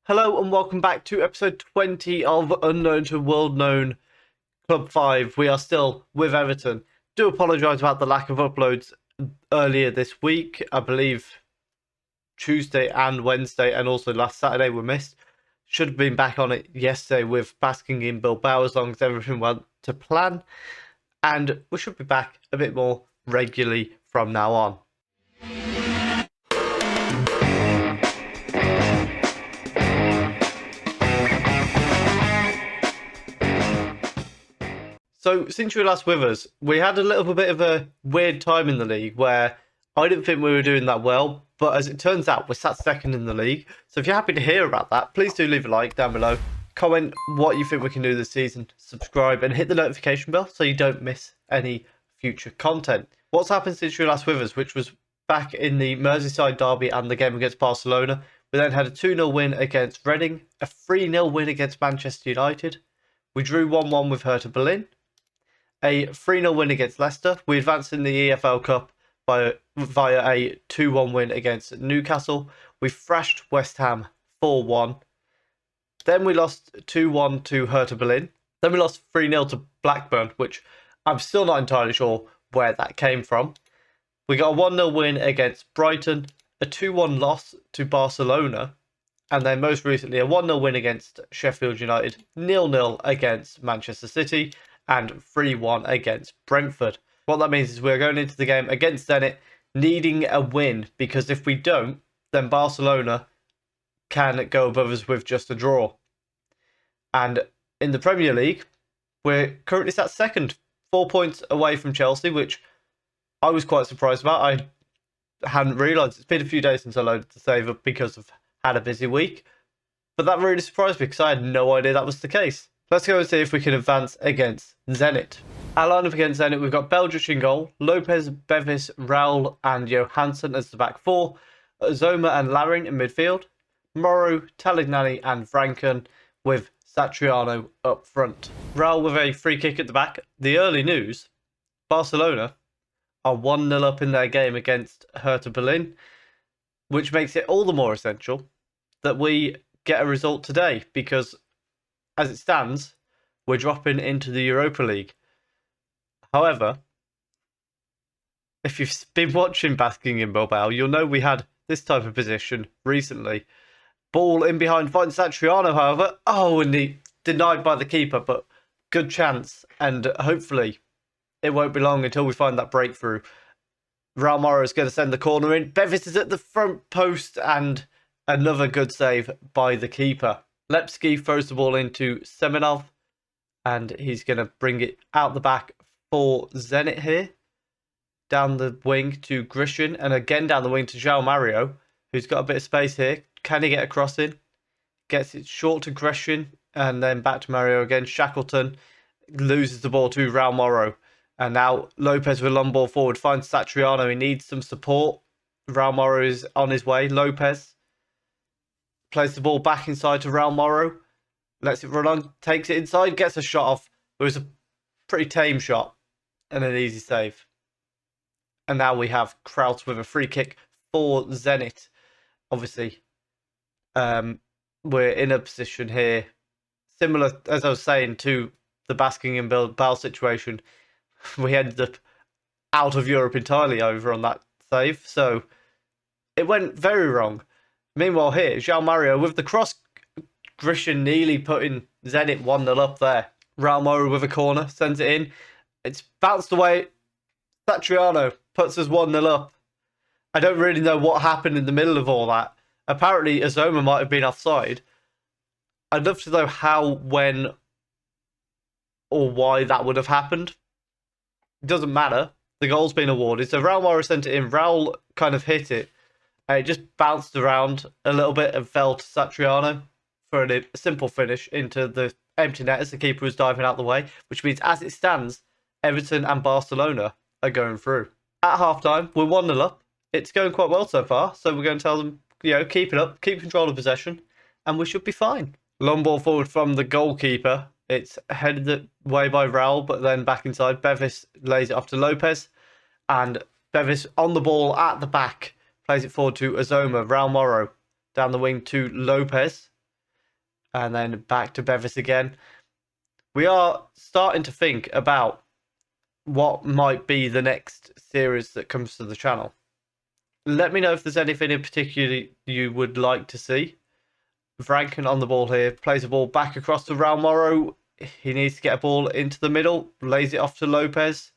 Hello and welcome back to episode 20 of Unknown to World Known Club 5. We are still with Everton. Do apologise about the lack of uploads earlier this week. I believe Tuesday and Wednesday and also last Saturday were missed. Should have been back on it yesterday with basking in Bilbao as long as everything went to plan. And we should be back a bit more regularly from now on. So, since you were last with us, we had a little bit of a weird time in the league where I didn't think we were doing that well, but as it turns out, we're sat second in the league. So if you're happy to hear about that, please do leave a like down below. Comment what you think we can do this season, subscribe, and hit the notification bell so you don't miss any future content. What's happened since you were last with us, which was back in the Merseyside derby and the game against Barcelona. We then had a 2-0 win against Reading, a 3-0 win against Manchester United. We drew 1-1 with Hertha Berlin. A 3-0 win against Leicester. We advanced in the EFL Cup via a 2-1 win against Newcastle. We thrashed West Ham 4-1. Then we lost 2-1 to Hertha Berlin. Then we lost 3-0 to Blackburn, which I'm still not entirely sure where that came from. We got a 1-0 win against Brighton, a 2-1 loss to Barcelona, and then most recently a 1-0 win against Sheffield United, 0-0 against Manchester City, and 3-1 against Brentford. What that means is we're going into the game against Zenit needing a win, because if we don't, then Barcelona can go above us with just a draw. And in the Premier League, we're currently sat second, 4 points away from Chelsea, which I was quite surprised about. I hadn't realised. It's been a few days since I loaded the save up because I've had a busy week. But that really surprised me because I had no idea that was the case. Let's go and see if we can advance against Zenit. Our lineup against Zenit, we've got Beldrich in goal, Lopez, Bevis, Raul and Johansson as the back four, Zoma and Larin in midfield, Morrow, Talignani and Franken with Satriano up front. Raul with a free kick at the back. The early news, Barcelona are 1-0 up in their game against Hertha Berlin, which makes it all the more essential that we get a result today, because as it stands, we're dropping into the Europa League. However, if you've been watching Basking in Bilbao, you'll know we had this type of position recently. Ball in behind finds Satriano, however. Oh, and he denied by the keeper, but good chance. And hopefully it won't be long until we find that breakthrough. Raul Morrow is going to send the corner in. Bevis is at the front post and another good save by the keeper. Lepsky throws the ball into Semenov, and he's going to bring it out the back for Zenit here. Down the wing to Grishin, and again down the wing to João Mario, who's got a bit of space here. Can he get a cross in? Gets it short to Grishin, and then back to Mario again. Shackleton loses the ball to Raul Morrow. And now Lopez with a long ball forward finds Satriano. He needs some support. Raul Morrow is on his way. Lopez plays the ball back inside to Raul Morrow. Lets it run on. Takes it inside. Gets a shot off. It was a pretty tame shot. And an easy save. And now we have Kraut with a free kick for Zenit. Obviously, we're in a position here similar, as I was saying, to the Basking in Bilbao situation. We ended up out of Europe entirely over on that save. So it went very wrong. Meanwhile here, João Mario with the cross. Grishin nearly putting Zenit 1-0 up there. Raul Morrow with a corner, sends it in. It's bounced away. Satriano puts us 1-0 up. I don't really know what happened in the middle of all that. Apparently, Azoma might have been offside. I'd love to know how, when, or why that would have happened. It doesn't matter. The goal's been awarded. So Raul Morrow sent it in. Raul kind of hit it. It just bounced around a little bit and fell to Satriano for a simple finish into the empty net as the keeper was diving out the way, which means as it stands, Everton and Barcelona are going through. At half-time, we're 1-0 up. It's going quite well so far, so we're going to tell them, keep it up, keep control of possession, and we should be fine. Long ball forward from the goalkeeper. It's headed away by Raul, but then back inside. Bevis lays it off to Lopez, and Bevis on the ball at the back plays it forward to Azoma. Raul Morrow down the wing to Lopez. and then back to Bevis again. We are starting to think about what might be the next series that comes to the channel. Let me know if there's anything in particular you would like to see. Franken on the ball here, plays the ball back across to Raul Morrow. He needs to get a ball into the middle, lays it off to Lopez.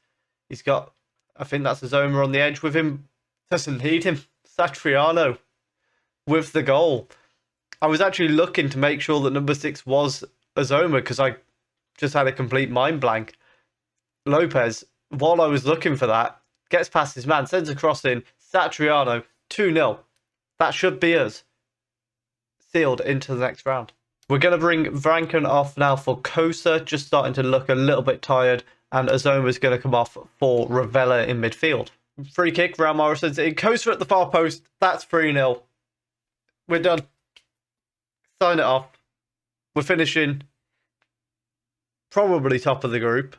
He's got, I think that's Azoma on the edge with him. Doesn't need him. Satriano with the goal. I was actually looking to make sure that number 6 was Azoma because I just had a complete mind blank. Lopez, while I was looking for that, gets past his man, sends a cross in. Satriano, 2-0. That should be us. Sealed into the next round. We're going to bring Franken off now for Kosa, just starting to look a little bit tired. And Azoma's going to come off for Ravella in midfield. Free kick, Raul Morrison's in. Kosa at the far post. That's 3-0. We're done. Sign it off. We're finishing probably top of the group.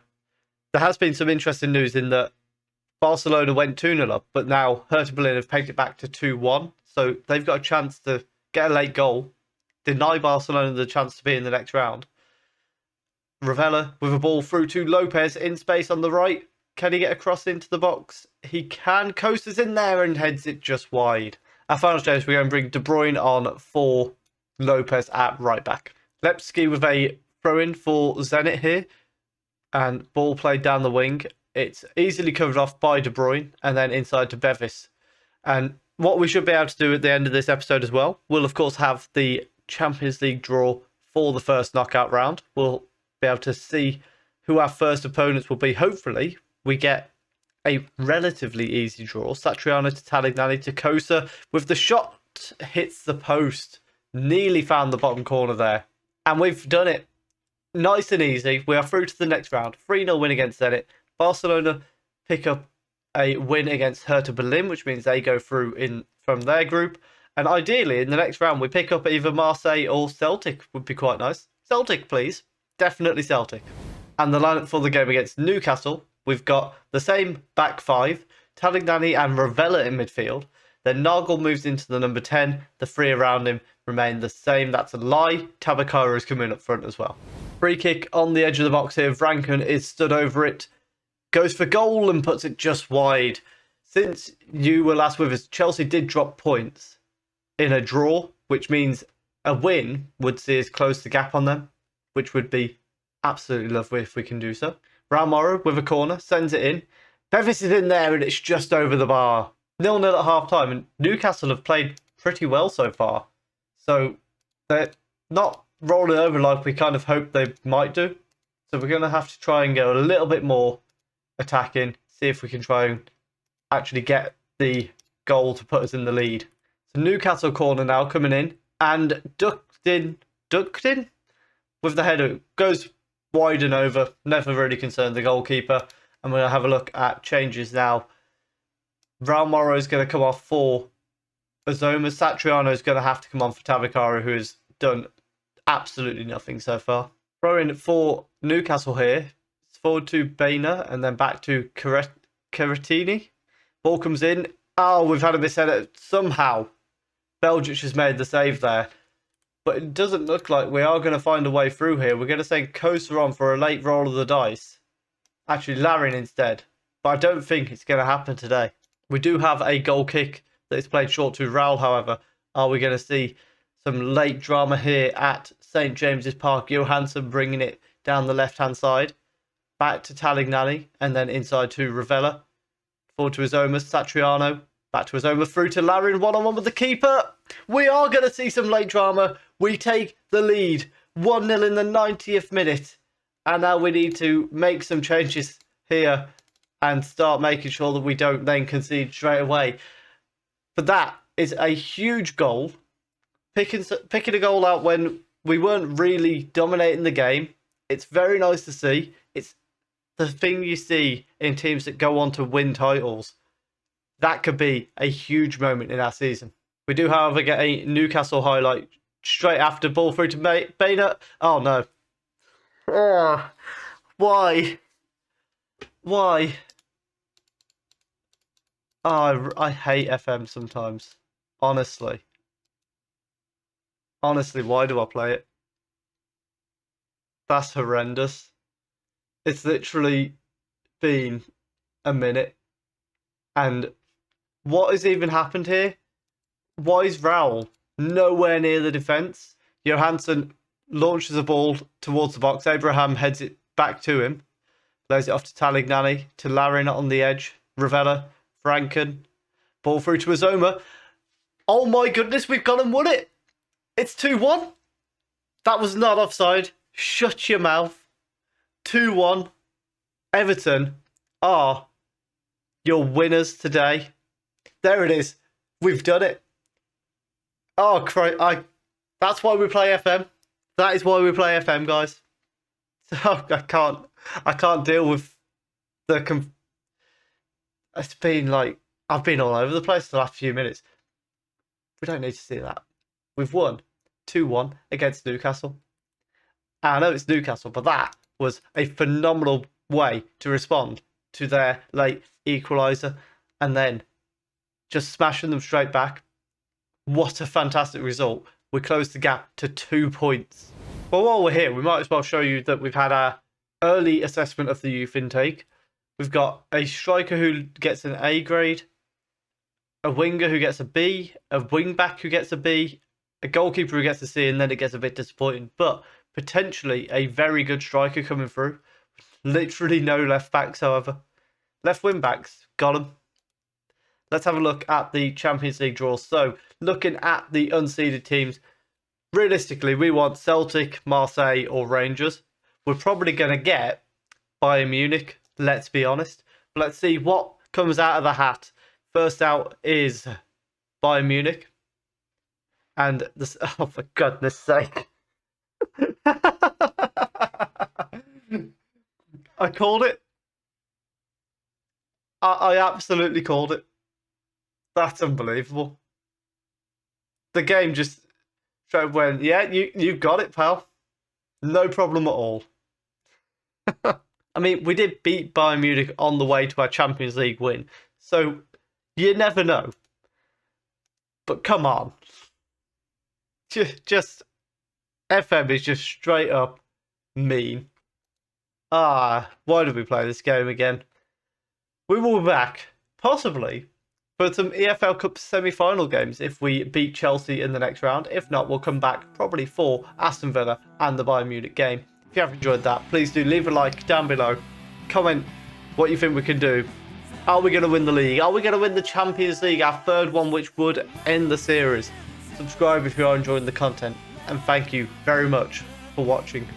There has been some interesting news in that Barcelona went 2-0 up, but now Hertha Berlin have pegged it back to 2-1. So they've got a chance to get a late goal, deny Barcelona the chance to be in the next round. Ravella with a ball through to Lopez in space on the right. Can he get across into the box? He can. Coaster's in there and heads it just wide. Our final stage, we're going to bring De Bruyne on for Lopez at right back. Lepsky with a throw-in for Zenit here. And ball played down the wing. It's easily covered off by De Bruyne and then inside to Bevis. And what we should be able to do at the end of this episode as well, we'll of course have the Champions League draw for the first knockout round. We'll be able to see who our first opponents will be. Hopefully, we get a relatively easy draw. Satriano to Talignani to Kosa with the shot hits the post. Nearly found the bottom corner there. And we've done it. Nice and easy. We are through to the next round. 3-0 win against Zenit. Barcelona pick up a win against Hertha Berlin, which means they go through in from their group. And ideally, in the next round, we pick up either Marseille or Celtic. Would be quite nice. Celtic, please. Definitely Celtic. And the lineup for the game against Newcastle, we've got the same back 5. Talignani and Ravella in midfield. Then Nagel moves into the number 10. The 3 around him remain the same. That's a lie. Tabakara is coming up front as well. Free kick on the edge of the box here. Franken is stood over it. Goes for goal and puts it just wide. Since you were last with us, Chelsea did drop points in a draw, which means a win would see us close the gap on them, which would be absolutely lovely if we can do so. Raul Morrow with a corner, sends it in. Bevis is in there and it's just over the bar. 0-0 at half time, and Newcastle have played pretty well so far. So they're not rolling over like we kind of hoped they might do. So we're going to have to try and go a little bit more attacking, see if we can try and actually get the goal to put us in the lead. So Newcastle corner now coming in and ducked in with the header. Goes wide and over, never really concerned the goalkeeper. And we're going to have a look at changes now. Raul Morrow is going to come off for Azoma. Satriano is going to have to come on for Tabakara, who has done absolutely nothing so far. Throw in for Newcastle here. It's forward to Bainer and then back to Caratini. Ball comes in. Oh, we've had a misheader. Somehow, Belgic has made the save there. But it doesn't look like we are going to find a way through here. We're going to send Kosa on for a late roll of the dice. Actually, Larin instead. But I don't think it's going to happen today. We do have a goal kick that is played short to Raul, however. Are we going to see some late drama here at St. James's Park? Johansson bringing it down the left-hand side. Back to Talignani and then inside to Ravella. Forward to Azoma, Satriano. Back to Azoma, through to Larin. One-on-one with the keeper. We are going to see some late drama. We take the lead. 1-0 in the 90th minute. And now we need to make some changes here and start making sure that we don't then concede straight away. But that is a huge goal. Picking a goal out when we weren't really dominating the game. It's very nice to see. It's the thing you see in teams that go on to win titles. That could be a huge moment in our season. We do, however, get a Newcastle highlight straight after ball through to Bainer. Oh, no. Oh, why? Why? Oh, I hate FM sometimes. Honestly. Honestly, why do I play it? That's horrendous. It's literally been a minute. And what has even happened here? Why is Raul nowhere near the defence? Johansson launches a ball towards the box. Abraham heads it back to him. Plays it off to Talignani, to Larin on the edge. Ravella, Franken. Ball through to Azoma. Oh my goodness, we've gone and won it. It's 2-1. That was not offside. Shut your mouth. 2-1. Everton are your winners today. There it is. We've done it. Oh, Christ. That's why we play FM. That is why we play FM, guys. So I can't deal with the... It's been like... I've been all over the place the last few minutes. We don't need to see that. We've won 2-1 against Newcastle. I know it's Newcastle, but that was a phenomenal way to respond to their late equaliser and then just smashing them straight back. What a fantastic result. We closed the gap to 2 points. Well, while we're here, we might as well show you that we've had our early assessment of the youth intake. We've got a striker who gets an A grade, a winger who gets a B, a wing back who gets a B, a goalkeeper who gets a C, and then it gets a bit disappointing. But potentially a very good striker coming through. Literally no left backs, however. Left wing backs, got them. Let's have a look at the Champions League draws. So, looking at the unseeded teams, realistically, we want Celtic, Marseille, or Rangers. We're probably going to get Bayern Munich, let's be honest. But let's see what comes out of the hat. First out is Bayern Munich. And this, oh, for goodness sake. I called it. I absolutely called it. That's unbelievable. The game just went, yeah, you got it, pal. No problem at all. I mean, we did beat Bayern Munich on the way to our Champions League win. So, you never know. But come on. Just FM is just straight up mean. Why did we play this game again? We will be back, possibly, for some EFL Cup semi-final games if we beat Chelsea in the next round. If not, we'll come back probably for Aston Villa and the Bayern Munich game. If you have enjoyed that, please do leave a like down below. Comment what you think we can do. Are we going to win the league? Are we going to win the Champions League, our third one, which would end the series? Subscribe if you are enjoying the content. And thank you very much for watching.